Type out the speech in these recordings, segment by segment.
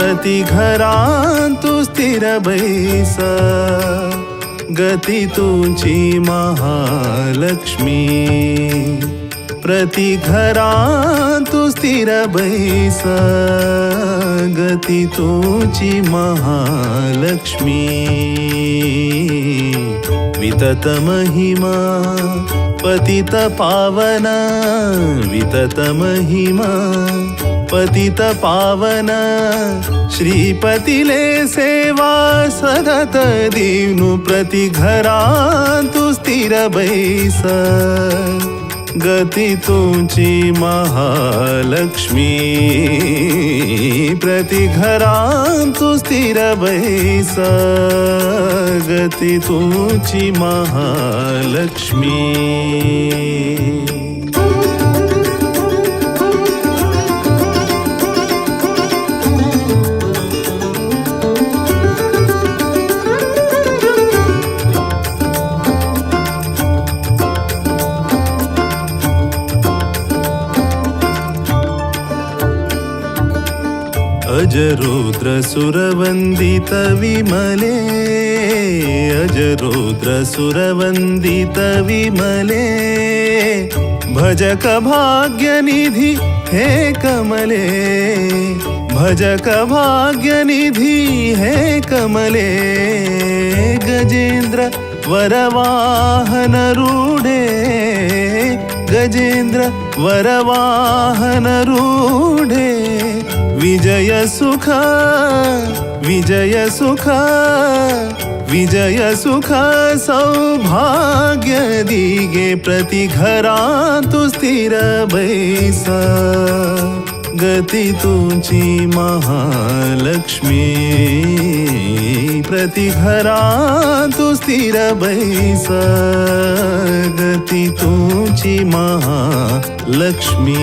प्रति घरांतु स्थिर बैस गती तुझी महालक्ष्मी प्रति घरांतु स्थिर बैस गती तुझी महालक्ष्मी वितत महिमा पतित पावन वितत महिमा पतित पावन श्रीपतिले सेवा सतत दीनु प्रति घरांतु स्थिर बैस गती तुझी महालक्ष्मी प्रति घरांतु स्थिर बैस गती तुझी महालक्ष्मी अजरुद्र सुरवंदित विमले अजरुद्र सुरवंदित विमले भजक भाग्यनिधि हे कमले भजक भाग्यनिधि हे कमले गजेंद्र वरवाहन रूढे गजेंद्र वरवाहन रूढे विजय सुख विजय सुख विजय सुख सौभाग्य दिगे प्रति घरांतु स्थिर बैस गती तुझी महालक्ष्मी प्रति घरांतु स्थिर बैस गती तुझी महालक्ष्मी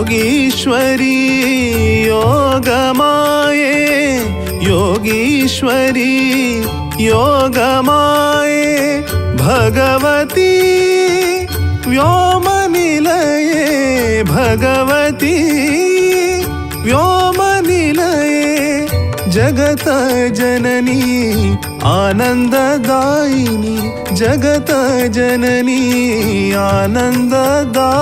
योगीश्वरी योगमाये योगीश्वरी योगमाये भगवती व्योमनिलये भगवती व्योमनिलये जगत जननी आनंददायिनी जगत जननी आनंददायिनी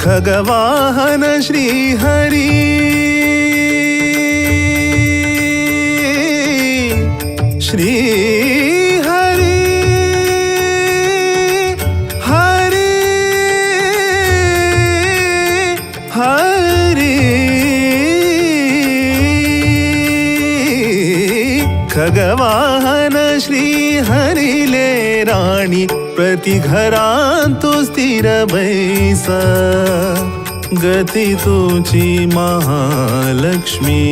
खगवाहन श्रीहरि श्रीहरि हरि हरि खगवाहन श्रीहरिले राणी प्रति घरांतु स्थिर बैस गती तुझी महालक्ष्मी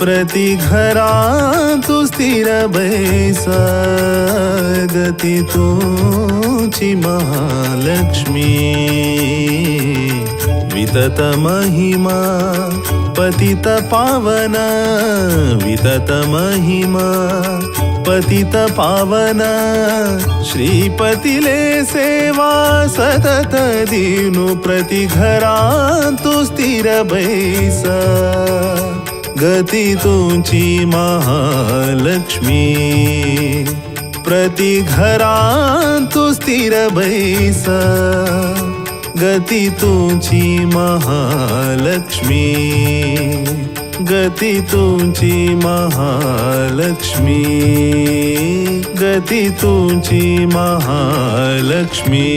प्रति घरांतु स्थिर बैस गती तुझी महालक्ष्मी वितत महिमा पतित पावन वितत महिमा पतित पावन श्रीपतिले सेवा सतत दीनु प्रति घरांतु स्थिर बैस गती तुझी महालक्ष्मी प्रति घरांतु स्थिर बैस गती तुझी महालक्ष्मी गती तुझी महालक्ष्मी गती तुझी महालक्ष्मी